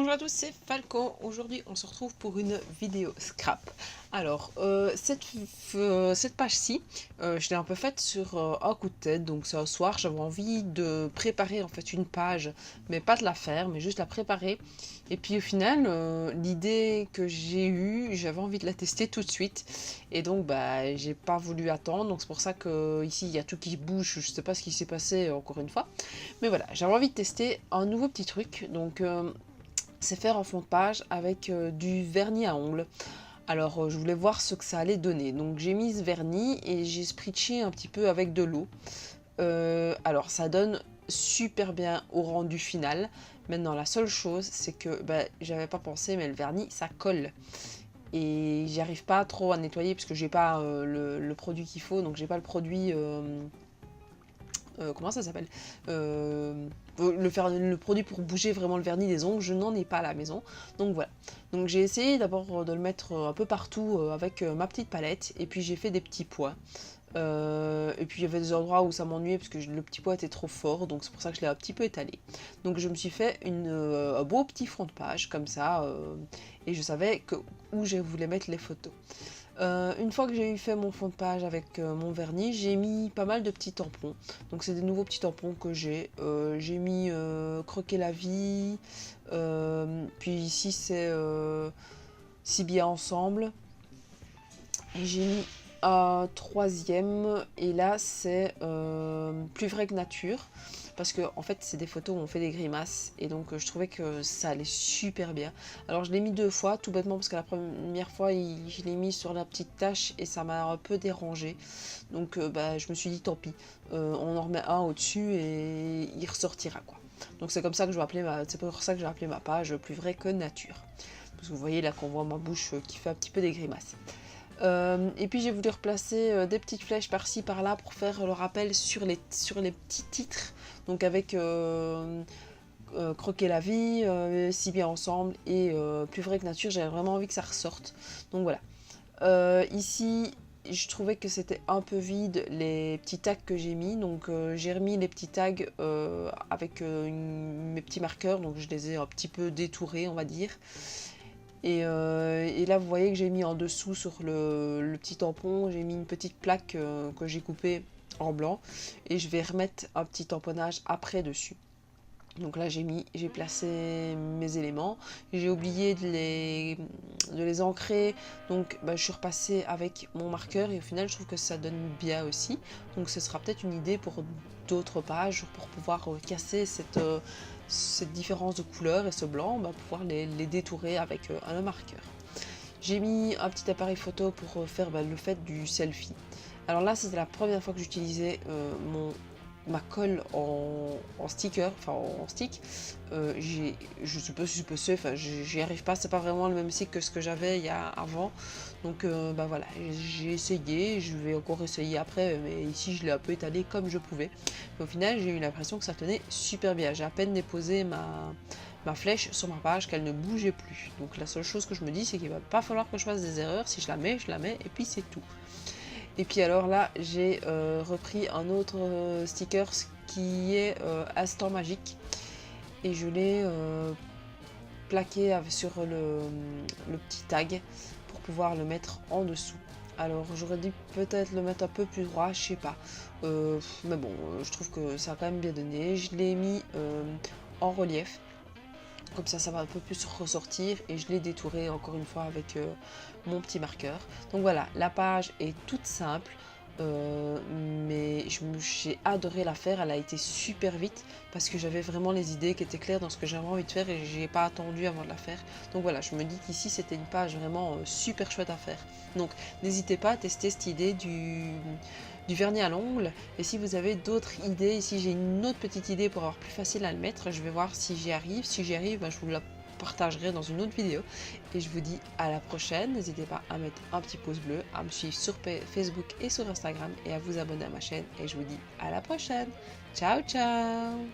Bonjour à tous, c'est Falcon. Aujourd'hui, on se retrouve pour une vidéo scrap. Alors, cette page-ci, je l'ai un peu faite sur un coup de tête. Donc, c'est un soir, j'avais envie de préparer en fait une page, mais pas de la faire, mais juste la préparer. Et puis au final, l'idée que j'ai eue, j'avais envie de la tester tout de suite. Et donc, bah, j'ai pas voulu attendre. Donc, c'est pour ça que ici, il y a tout qui bouge. Je sais pas ce qui s'est passé encore une fois. Mais voilà, j'avais envie de tester un nouveau petit truc. Donc, c'est faire un fond de page avec du vernis à ongles. Alors je voulais voir ce que ça allait donner. Donc j'ai mis ce vernis et j'ai spritché un petit peu avec de l'eau. Alors ça donne super bien au rendu final. Maintenant la seule chose c'est que j'avais pas pensé mais le vernis ça colle. Et j'y arrive pas trop à nettoyer parce que j'ai pas le produit qu'il faut. Donc j'ai pas le produit... comment ça s'appelle, le produit pour bouger vraiment le vernis des ongles, je n'en ai pas à la maison. Donc voilà. Donc j'ai essayé d'abord de le mettre un peu partout avec ma petite palette. Et puis j'ai fait des petits pois. Et puis il y avait des endroits où ça m'ennuyait parce que le petit pois était trop fort. Donc c'est pour ça que je l'ai un petit peu étalé. Donc je me suis fait un beau petit fond de page comme ça. Et je savais où je voulais mettre les photos. Une fois que j'ai eu fait mon fond de page avec mon vernis, j'ai mis pas mal de petits tampons. Donc c'est des nouveaux petits tampons que j'ai. J'ai mis Croquer la vie. Puis ici c'est Si bien ensemble. Et j'ai mis un troisième. Et là c'est Plus vrai que nature. Parce que en fait c'est des photos où on fait des grimaces et donc je trouvais que ça allait super bien. Alors je l'ai mis deux fois tout bêtement parce que la première fois je l'ai mis sur la petite tache et ça m'a un peu dérangé. Donc je me suis dit tant pis, on en remet un au dessus et il ressortira quoi. Donc c'est comme ça que je vais appeler c'est pour ça que j'ai appelé ma page Plus vrai que nature. Parce que vous voyez là qu'on voit ma bouche qui fait un petit peu des grimaces. Et puis j'ai voulu replacer des petites flèches par-ci par-là pour faire le rappel sur les petits titres. Donc avec Croquer la vie, Si bien ensemble et Plus vrai que nature, j'avais vraiment envie que ça ressorte. Donc voilà. Ici, je trouvais que c'était un peu vide les petits tags que j'ai mis. Donc j'ai remis les petits tags avec mes petits marqueurs. Donc je les ai un petit peu détourés, on va dire. Et là vous voyez que j'ai mis en dessous sur le petit tampon, j'ai mis une petite plaque que j'ai coupée en blanc et je vais remettre un petit tamponnage après dessus. Donc là j'ai placé mes éléments, j'ai oublié de les ancrer, donc je suis repassée avec mon marqueur et au final je trouve que ça donne bien aussi. Donc ce sera peut-être une idée pour d'autres pages pour pouvoir casser cette différence de couleur et ce blanc, pouvoir les détourer avec un marqueur. J'ai mis un petit appareil photo pour faire le fait du selfie. Alors là c'était la première fois que j'utilisais ma colle en sticker, enfin en stick. Je suis pas super enfin j'y arrive pas, c'est pas vraiment le même stick que ce que j'avais il y a avant. Donc voilà, j'ai essayé, je vais encore essayer après, mais ici je l'ai un peu étalé comme je pouvais. Mais au final j'ai eu l'impression que ça tenait super bien. J'ai à peine déposé ma flèche sur ma page qu'elle ne bougeait plus. Donc la seule chose que je me dis c'est qu'il va pas falloir que je fasse des erreurs. Si je la mets et puis c'est tout. Et puis alors là, j'ai repris un autre sticker qui est Instant Magique. Et je l'ai plaqué sur le petit tag pour pouvoir le mettre en dessous. Alors j'aurais dû peut-être le mettre un peu plus droit, je sais pas. Mais bon, je trouve que ça a quand même bien donné. Je l'ai mis en relief. Comme ça va un peu plus ressortir et je l'ai détouré encore une fois avec mon petit marqueur. Donc voilà, la page est toute simple, mais j'ai adoré la faire. Elle a été super vite parce que j'avais vraiment les idées qui étaient claires dans ce que j'avais envie de faire et j'ai pas attendu avant de la faire. Donc voilà, je me dis qu'ici c'était une page vraiment super chouette à faire. Donc n'hésitez pas à tester cette idée du vernis à l'ongle. Et si vous avez d'autres idées, ici j'ai une autre petite idée pour avoir plus facile à le mettre, je vais voir si j'y arrive. Si j'y arrive, je vous la partagerai dans une autre vidéo. Et je vous dis à la prochaine. N'hésitez pas à mettre un petit pouce bleu, à me suivre sur Facebook et sur Instagram et à vous abonner à ma chaîne. Et je vous dis à la prochaine. Ciao ciao.